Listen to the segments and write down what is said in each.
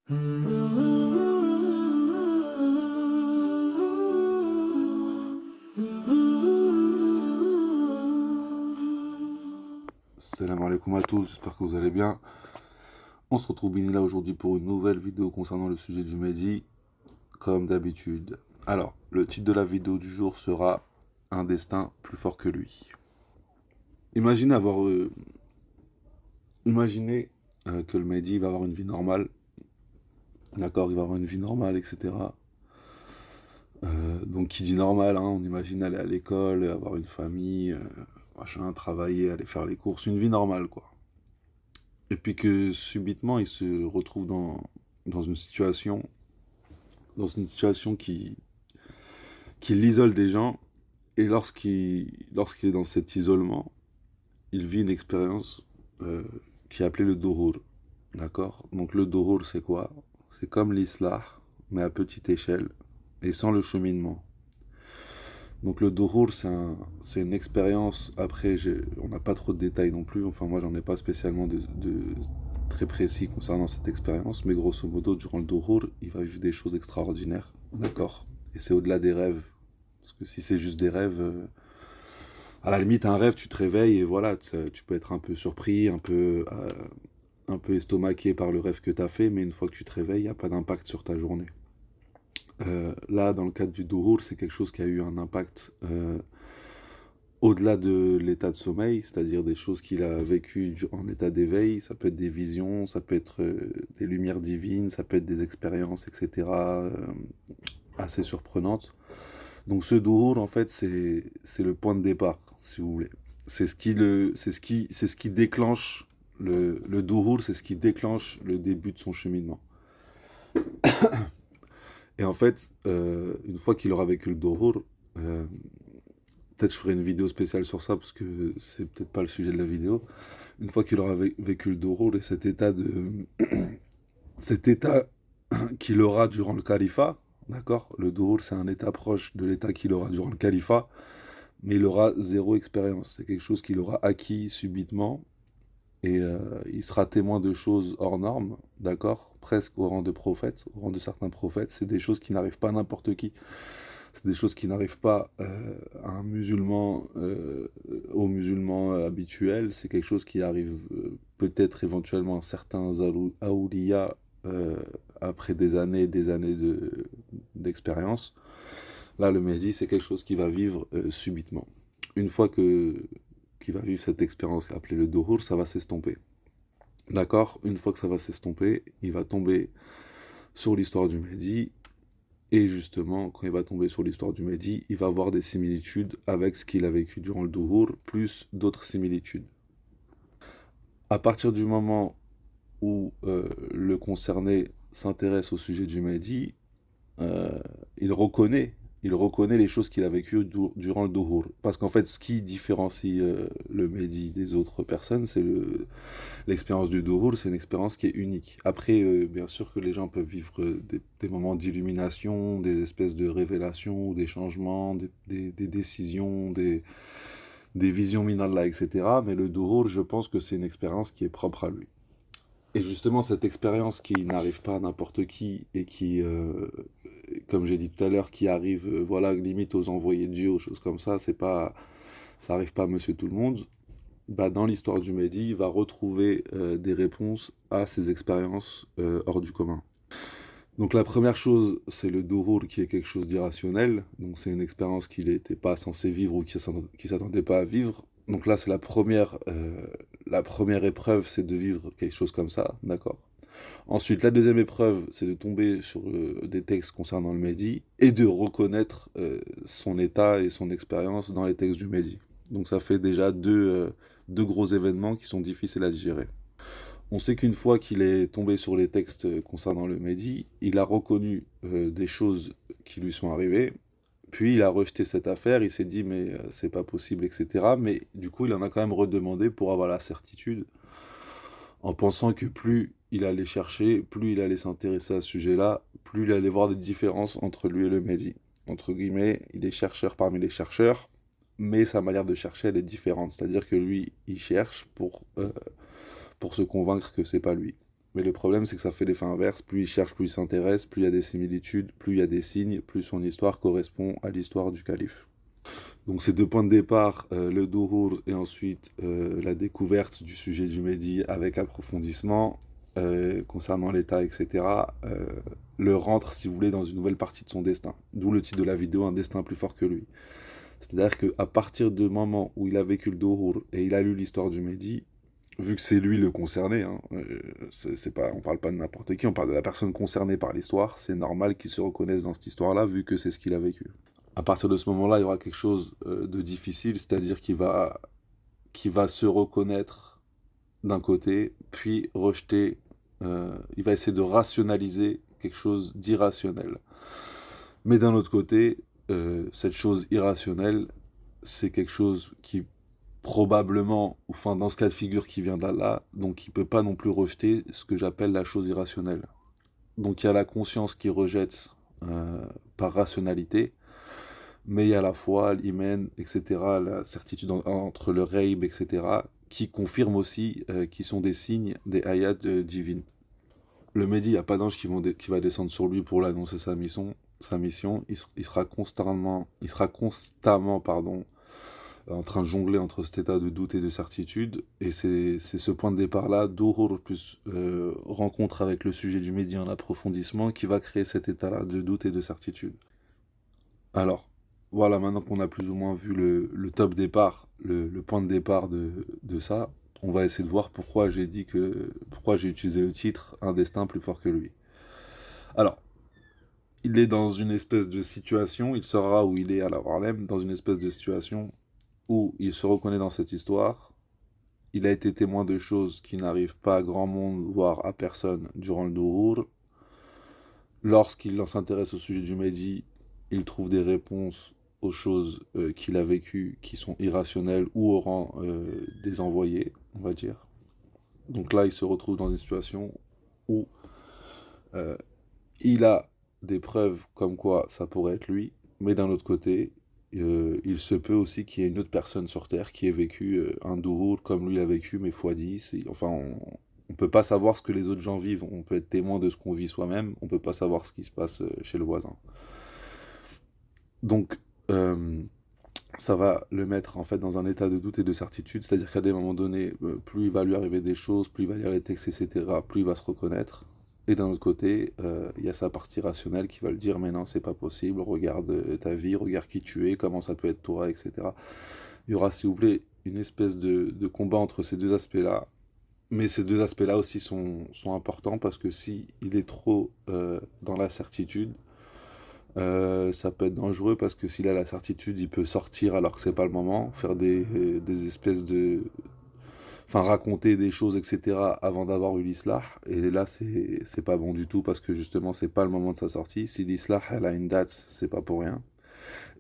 Salam alaikum à tous, j'espère que vous allez bien. On se retrouve là aujourd'hui pour une nouvelle vidéo concernant le sujet du Mehdi, comme d'habitude. Alors, le titre de la vidéo du jour sera Un destin plus fort que lui. Imaginez que le Mehdi va avoir une vie normale, d'accord, il va avoir une vie normale, etc. Donc qui dit normal, hein, on imagine aller à l'école, avoir une famille, machin, travailler, aller faire les courses, une vie normale, quoi. Et puis que subitement il se retrouve dans une situation, qui l'isole des gens, et lorsqu'il est dans cet isolement, il vit une expérience qui est appelée le Duhur. D'accord. Donc le Duhur, c'est quoi? C'est comme l'Islah, mais à petite échelle, et sans le cheminement. Donc le Duhur, c'est une expérience, après on n'a pas trop de détails non plus, enfin moi j'en ai pas spécialement de très précis concernant cette expérience, mais grosso modo, durant le Duhur, il va vivre des choses extraordinaires, d'accord. Et c'est au-delà des rêves, parce que si c'est juste des rêves, à la limite un rêve, tu te réveilles et voilà, tu peux être un peu surpris, un peu estomaqué par le rêve que tu as fait, mais une fois que tu te réveilles, il n'y a pas d'impact sur ta journée. Là, dans le cadre du Duhur, c'est quelque chose qui a eu un impact au-delà de l'état de sommeil, c'est-à-dire des choses qu'il a vécues en état d'éveil. Ça peut être des visions, ça peut être des lumières divines, ça peut être des expériences, etc., assez surprenantes. Donc ce Duhur, en fait, c'est le point de départ, si vous voulez. C'est ce qui déclenche le Duhur, c'est ce qui déclenche le début de son cheminement. Et en fait, une fois qu'il aura vécu le Duhur, peut-être je ferai une vidéo spéciale sur ça parce que c'est peut-être pas le sujet de la vidéo. Une fois qu'il aura vécu le Duhur et cet état qu'il aura durant le califat, d'accord. Le Duhur, c'est un état proche de l'état qu'il aura durant le califat, mais il aura zéro expérience. C'est quelque chose qu'il aura acquis subitement et il sera témoin de choses hors normes, d'accord, presque au rang de prophète, au rang de certains prophètes. C'est des choses qui n'arrivent pas à n'importe qui. C'est des choses qui n'arrivent pas à un musulman, aux musulmans habituels. C'est quelque chose qui arrive peut-être éventuellement à certains aouliya après des années d'expérience. Là, le Mehdi, c'est quelque chose qui va vivre subitement. Une fois qu'il va vivre cette expérience appelée le Duhur, ça va s'estomper. D'accord. Une fois que ça va s'estomper, il va tomber sur l'histoire du Mehdi. Et justement, quand il va tomber sur l'histoire du Mehdi, il va avoir des similitudes avec ce qu'il a vécu durant le Duhur, plus d'autres similitudes. À partir du moment où le concerné s'intéresse au sujet du Mehdi, euh, il reconnaît, il reconnaît les choses qu'il a vécues durant le Duhur. Parce qu'en fait, ce qui différencie le Mehdi des autres personnes, c'est l'expérience du Duhur, c'est une expérience qui est unique. Après, bien sûr que les gens peuvent vivre des moments d'illumination, des espèces de révélations, des changements, des décisions, des visions minallah, etc. Mais le Duhur, je pense que c'est une expérience qui est propre à lui. Et justement, cette expérience qui n'arrive pas à n'importe qui et qui, comme j'ai dit tout à l'heure, qui arrive, voilà, limite aux envoyés de Dieu, aux choses comme ça arrive pas à Monsieur Tout le Monde. Bah, dans l'histoire du Mehdi, il va retrouver des réponses à ces expériences hors du commun. Donc la première chose, c'est le Duhur qui est quelque chose d'irrationnel. Donc c'est une expérience qu'il n'était pas censé vivre ou qu'il ne s'attendait pas à vivre. Donc là, c'est la première épreuve, c'est de vivre quelque chose comme ça, d'accord. Ensuite, la deuxième épreuve, c'est de tomber sur des textes concernant le Mehdi et de reconnaître son état et son expérience dans les textes du Mehdi. Donc ça fait déjà deux gros événements qui sont difficiles à digérer. On sait qu'une fois qu'il est tombé sur les textes concernant le Mehdi, il a reconnu des choses qui lui sont arrivées, puis il a rejeté cette affaire, il s'est dit mais c'est pas possible, etc. Mais du coup il en a quand même redemandé pour avoir la certitude, en pensant que plus il allait chercher, plus il allait s'intéresser à ce sujet-là, plus il allait voir des différences entre lui et le Mehdi. Entre guillemets, il est chercheur parmi les chercheurs, mais sa manière de chercher elle est différente, c'est-à-dire que lui il cherche pour se convaincre que c'est pas lui. Mais le problème, c'est que ça fait l'effet inverse. Plus il cherche, plus il s'intéresse, plus il y a des similitudes, plus il y a des signes, plus son histoire correspond à l'histoire du calife. Donc ces deux points de départ, le Duhur et ensuite la découverte du sujet du Mehdi avec approfondissement concernant l'État, etc., le rentre, si vous voulez, dans une nouvelle partie de son destin. D'où le titre de la vidéo, Un destin plus fort que lui. C'est-à-dire qu'à partir du moment où il a vécu le Duhur et il a lu l'histoire du Mehdi, vu que c'est lui le concerné, hein, c'est pas, on parle pas de n'importe qui, on parle de la personne concernée par l'histoire, c'est normal qu'il se reconnaisse dans cette histoire-là, vu que c'est ce qu'il a vécu. À partir de ce moment-là, il y aura quelque chose de difficile, c'est-à-dire qu'il va se reconnaître d'un côté, puis rejeter, il va essayer de rationaliser quelque chose d'irrationnel. Mais d'un autre côté, cette chose irrationnelle, c'est quelque chose qui probablement, enfin dans ce cas de figure qui vient d'Allah, donc il ne peut pas non plus rejeter ce que j'appelle la chose irrationnelle. Donc il y a la conscience qui rejette par rationalité, mais il y a la foi, l'iman, etc., la certitude entre le reib, etc., qui confirme aussi qui sont des signes des ayats divines. Le Mehdi, il n'y a pas d'ange qui va descendre sur lui pour l'annoncer sa mission. Il sera constamment, pardon, en train de jongler entre cet état de doute et de certitude, et c'est ce point de départ-là, Duhur plus rencontre avec le sujet du Mehdi en approfondissement, qui va créer cet état-là de doute et de certitude. Alors, voilà, maintenant qu'on a plus ou moins vu le top départ, le point de départ de ça, on va essayer de voir pourquoi pourquoi j'ai utilisé le titre Un destin plus fort que lui. Alors, il est dans une espèce de situation, il saura où il est à la Harlem, dans une espèce de situation où il se reconnaît dans cette histoire. Il a été témoin de choses qui n'arrivent pas à grand monde, voire à personne, durant le Duhur. Lorsqu'il s'intéresse au sujet du Mehdi, il trouve des réponses aux choses qu'il a vécues qui sont irrationnelles ou au rang des envoyés, on va dire. Donc là, il se retrouve dans une situation où il a des preuves comme quoi ça pourrait être lui, mais d'un autre côté, il se peut aussi qu'il y ait une autre personne sur Terre qui ait vécu un Duhur comme lui l'a vécu, mais x10. Enfin, on peut pas savoir ce que les autres gens vivent, on peut être témoin de ce qu'on vit soi-même, on peut pas savoir ce qui se passe chez le voisin. Donc, ça va le mettre en fait dans un état de doute et de certitude, c'est-à-dire qu'à des moments donnés, plus il va lui arriver des choses, plus il va lire les textes, etc., plus il va se reconnaître. Et d'un autre côté, il y a sa partie rationnelle qui va le dire, mais non, c'est pas possible, regarde ta vie, regarde qui tu es, comment ça peut être toi, etc. Il y aura, s'il vous plaît, une espèce de combat entre ces deux aspects-là. Mais ces deux aspects-là aussi sont importants parce que si il est trop dans la certitude, ça peut être dangereux parce que s'il a la certitude, il peut sortir alors que c'est pas le moment, faire des espèces de. Enfin, raconter des choses, etc. avant d'avoir eu l'islah. Et là, c'est pas bon du tout parce que justement, c'est pas le moment de sa sortie. Si l'islah, elle a une date, c'est pas pour rien.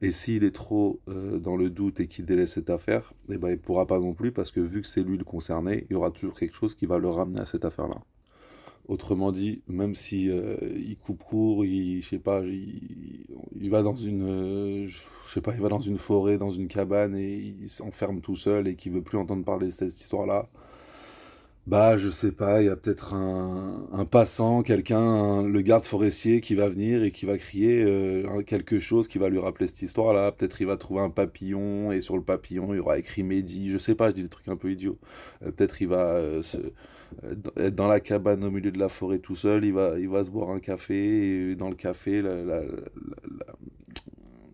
Et s'il est trop dans le doute et qu'il délaisse cette affaire, eh ben, il pourra pas non plus parce que vu que c'est lui le concerné, il y aura toujours quelque chose qui va le ramener à cette affaire-là. Autrement dit, même si il coupe court, je sais pas, il va dans je sais pas, il va dans une forêt, dans une cabane et il s'enferme tout seul et qu'il veut plus entendre parler de cette histoire-là. Bah, je sais pas, il y a peut-être un passant, le garde forestier qui va venir et qui va crier quelque chose qui va lui rappeler cette histoire-là. Peut-être il va trouver un papillon et sur le papillon il y aura écrit Mehdi. Je sais pas, je dis des trucs un peu idiots. Peut-être il va être dans la cabane au milieu de la forêt tout seul. Il va se boire un café et dans le café,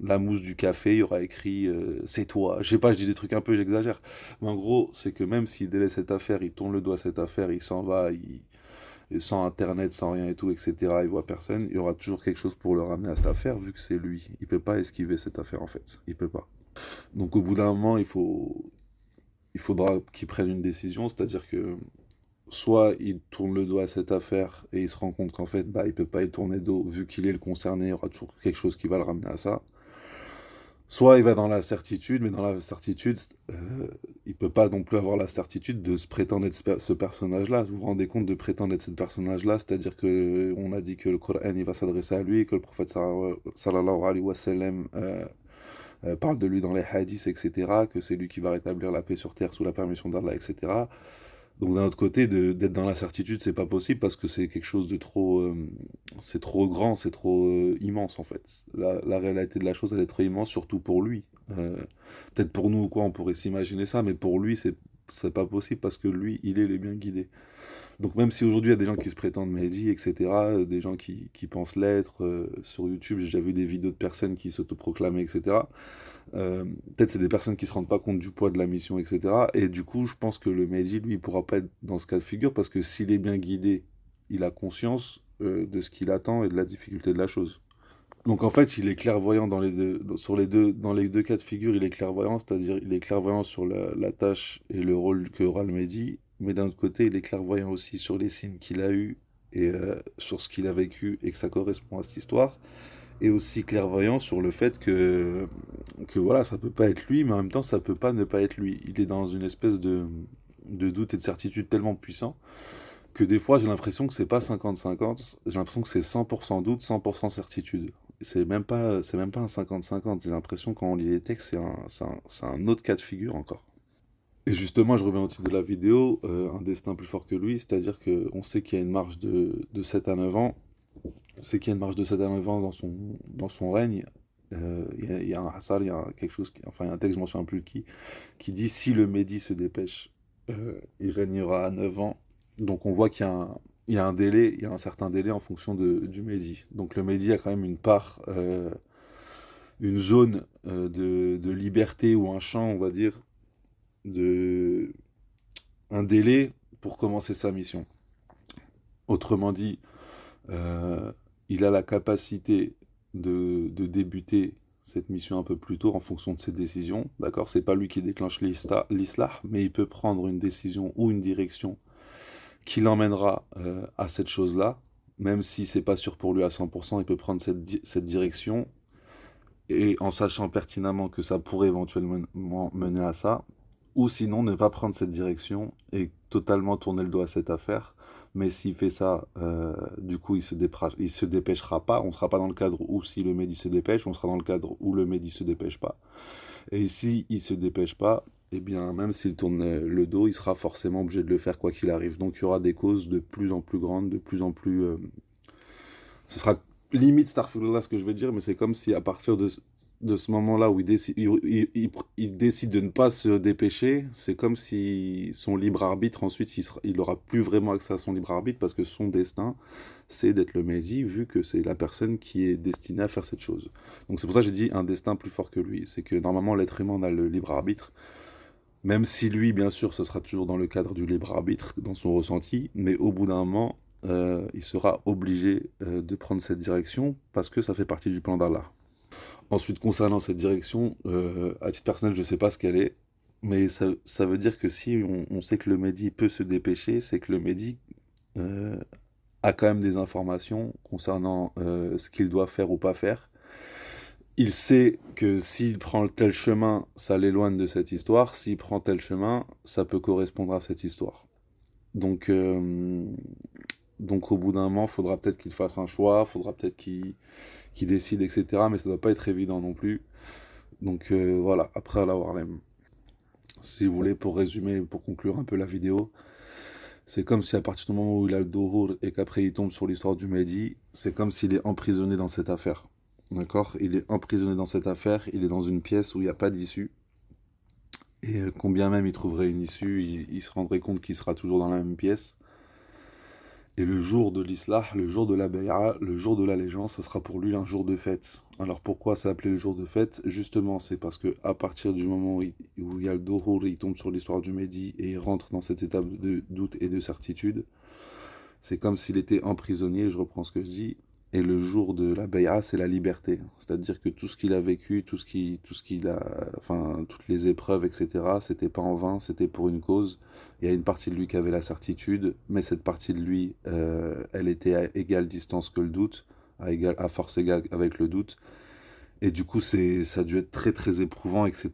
la mousse du café, il y aura écrit c'est toi. Je sais pas, je dis des trucs un peu, j'exagère. Mais en gros, c'est que même s'il délaisse cette affaire, il tourne le doigt à cette affaire, il s'en va, sans internet, sans rien et tout, etc., il voit personne, il y aura toujours quelque chose pour le ramener à cette affaire, vu que c'est lui. Il peut pas esquiver cette affaire en fait. Il peut pas. Donc au bout d'un moment, il faudra qu'il prenne une décision, c'est-à-dire que soit il tourne le dos à cette affaire et il se rend compte qu'en fait, bah, il peut pas y tourner le dos, vu qu'il est le concerné, il y aura toujours quelque chose qui va le ramener à ça. Soit il va dans la certitude, mais dans la certitude, il peut pas non plus avoir la certitude de se prétendre être ce personnage-là. Vous vous rendez compte de prétendre être ce personnage-là, c'est-à-dire que on a dit que le Coran il va s'adresser à lui, et que le prophète sallallahu alayhi wa sallam parle de lui dans les hadiths, etc., que c'est lui qui va rétablir la paix sur terre sous la permission d'Allah, etc. Donc d'un autre côté, d'être dans la certitude, c'est pas possible parce que c'est quelque chose de trop, c'est trop grand, c'est trop immense en fait. La réalité de la chose, elle est trop immense, surtout pour lui. Euh, Peut-être pour nous ou quoi, on pourrait s'imaginer ça, mais pour lui, c'est pas possible parce que lui, il est les bien guidé. Donc même si aujourd'hui il y a des gens qui se prétendent Mehdi, etc., des gens qui pensent l'être, sur YouTube, j'ai déjà vu des vidéos de personnes qui s'autoproclamaient, etc. Peut-être c'est des personnes qui se rendent pas compte du poids de la mission, etc. Et du coup, je pense que le Mehdi, lui, il pourra pas être dans ce cas de figure parce que s'il est bien guidé, il a conscience de ce qu'il attend et de la difficulté de la chose. Donc en fait, il est clairvoyant dans les deux cas de figure, il est clairvoyant, c'est-à-dire il est clairvoyant sur la tâche et le rôle que aura le Mehdi, mais d'un autre côté, il est clairvoyant aussi sur les signes qu'il a eus et sur ce qu'il a vécu et que ça correspond à cette histoire, et aussi clairvoyant sur le fait que voilà, ça peut pas être lui, mais en même temps, ça peut pas ne pas être lui. Il est dans une espèce de doute et de certitude tellement puissant que des fois, j'ai l'impression que c'est pas 50-50, j'ai l'impression que c'est 100% doute, 100% certitude. C'est même pas un 50-50, j'ai l'impression quand on lit les textes, c'est un autre cas de figure encore. Et justement, je reviens au titre de la vidéo, un destin plus fort que lui, c'est-à-dire qu'on sait qu'il y a une marge de 7 à 9 ans, c'est qu'il y a une marge de 7 à 9 ans dans son règne. Il y a un Hassal, il y a quelque chose, enfin il y a un texte, je ne m'en souviens plus qui dit si le Mehdi se dépêche, il régnera à 9 ans. Donc on voit il y a un délai, il y a un certain délai en fonction du Mehdi. Donc le Mehdi a quand même une part, une zone de liberté ou un champ, on va dire, de, un délai pour commencer sa mission. Autrement dit, Euh, il a la capacité de débuter cette mission un peu plus tôt en fonction de ses décisions. D'accord? C'est pas lui qui déclenche l'islah, mais il peut prendre une décision ou une direction qui l'emmènera à cette chose-là. Même si c'est pas sûr pour lui à 100%, il peut prendre cette direction et en sachant pertinemment que ça pourrait éventuellement mener à ça, ou sinon ne pas prendre cette direction et totalement tourner le dos à cette affaire. Mais s'il fait ça, du coup, il se dépêchera pas. On sera pas dans le cadre où si le Mehdi se dépêche, on sera dans le cadre où le Mehdi se dépêche pas. Et si il se dépêche pas, eh bien, même s'il tourne le dos, il sera forcément obligé de le faire quoi qu'il arrive. Donc, il y aura des causes de plus en plus grandes, de plus en plus ce sera limite Starfield ce que je vais dire, mais c'est comme si à partir de ce moment-là où il décide de ne pas se dépêcher, c'est comme si son libre arbitre, ensuite, il aura plus vraiment accès à son libre arbitre parce que son destin, c'est d'être le Mehdi, vu que c'est la personne qui est destinée à faire cette chose. Donc c'est pour ça que j'ai dit un destin plus fort que lui. C'est que normalement, l'être humain, on a le libre arbitre, même si lui, bien sûr, ce sera toujours dans le cadre du libre arbitre, dans son ressenti, mais au bout d'un moment, il sera obligé de prendre cette direction parce que ça fait partie du plan d'Allah. Ensuite, concernant cette direction, à titre personnel, je ne sais pas ce qu'elle est, mais ça veut dire que si on sait que le Mehdi peut se dépêcher, c'est que le Mehdi euh, a quand même des informations concernant ce qu'il doit faire ou pas faire. Il sait que s'il prend tel chemin, ça l'éloigne de cette histoire. S'il prend tel chemin, ça peut correspondre à cette histoire. Donc, donc au bout d'un moment, il faudra peut-être qu'il fasse un choix, il faudra peut-être qu'il décide, etc. Mais ça ne doit pas être évident non plus. Donc voilà, après Allah Warlem. Si vous voulez, pour résumer, pour conclure un peu la vidéo, c'est comme si à partir du moment où il a le Dohour et qu'après il tombe sur l'histoire du Mehdi, c'est comme s'il est emprisonné dans cette affaire. D'accord? Il est emprisonné dans cette affaire, il est dans une pièce où il n'y a pas d'issue. Et combien même il trouverait une issue, il se rendrait compte qu'il sera toujours dans la même pièce. Et le jour de l'Islah, le jour de la Bay'a, le jour de l'allégeance, ce sera pour lui un jour de fête. Alors pourquoi c'est appelé le jour de fête? Justement, c'est parce que à partir du moment où il y a le Dohour, il tombe sur l'histoire du Mehdi et il rentre dans cette étape de doute et de certitude, c'est comme s'il était emprisonné, je reprends ce que je dis, et le jour de la Bay'a, c'est la liberté. C'est-à-dire que tout ce qu'il a vécu, tout ce qu'il a, enfin, toutes les épreuves, etc., c'était pas en vain, c'était pour une cause. Il y a une partie de lui qui avait la certitude, mais cette partie de lui, elle était à égale distance que le doute, à force égale avec le doute. Et du coup, ça a dû être très très éprouvant, etc.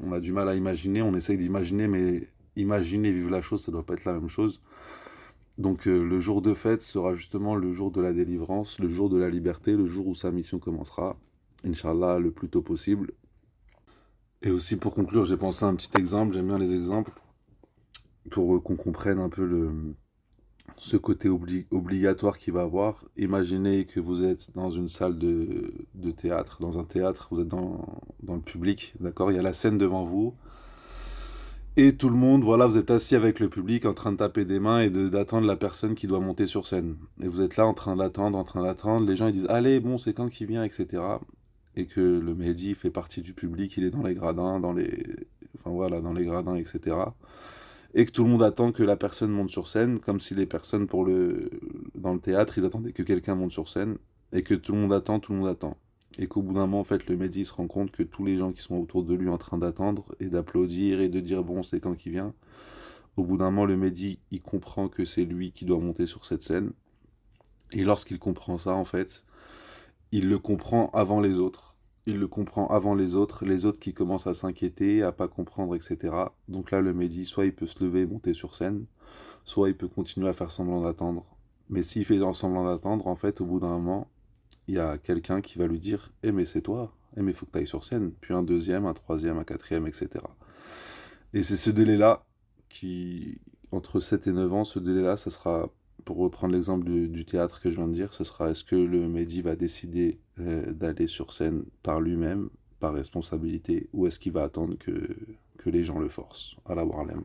On a du mal à imaginer, on essaye d'imaginer, mais imaginer, vivre la chose, ça doit pas être la même chose. Donc le jour de fête sera justement le jour de la délivrance, le jour de la liberté, le jour où sa mission commencera, Inch'Allah, le plus tôt possible. Et aussi pour conclure, j'ai pensé à un petit exemple, j'aime bien les exemples. pour qu'on comprenne un peu ce côté obligatoire qu'il va avoir. Imaginez que vous êtes dans une salle de théâtre, dans un théâtre, vous êtes dans le public, d'accord? Il y a la scène devant vous, et tout le monde, voilà, vous êtes assis avec le public en train de taper des mains et d'attendre la personne qui doit monter sur scène. Et vous êtes là en train d'attendre, les gens ils disent, allez, bon, c'est quand qui vient, etc. Et que le Mehdi fait partie du public, il est dans les gradins, enfin voilà, dans les gradins, etc. Et que tout le monde attend que la personne monte sur scène, comme si les personnes dans le théâtre, ils attendaient que quelqu'un monte sur scène, et que tout le monde attend, tout le monde attend. Et qu'au bout d'un moment, en fait, le Mehdi se rend compte que tous les gens qui sont autour de lui en train d'attendre, et d'applaudir, et de dire bon, c'est quand qui vient, au bout d'un moment, le Mehdi, il comprend que c'est lui qui doit monter sur cette scène. Et lorsqu'il comprend ça, en fait, il le comprend avant les autres. Il le comprend avant les autres qui commencent à s'inquiéter, à pas comprendre, etc. Donc là, le Mehdi, soit il peut se lever et monter sur scène, soit il peut continuer à faire semblant d'attendre. Mais s'il fait semblant d'attendre, en fait, au bout d'un moment, il y a quelqu'un qui va lui dire « Eh mais c'est toi, eh mais il faut que tu ailles sur scène », puis un deuxième, un troisième, un quatrième, etc. Et c'est ce délai-là qui, entre 7 et 9 ans, ce délai-là, ça sera, pour reprendre l'exemple du théâtre que je viens de dire, ce sera est-ce que le Mehdi va décider d'aller sur scène par lui-même, par responsabilité, ou est-ce qu'il va attendre que les gens le forcent à la Warlem.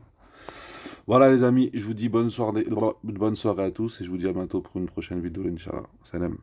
Voilà les amis, je vous dis bonne soirée à tous et je vous dis à bientôt pour une prochaine vidéo, Inch'Allah. Salam.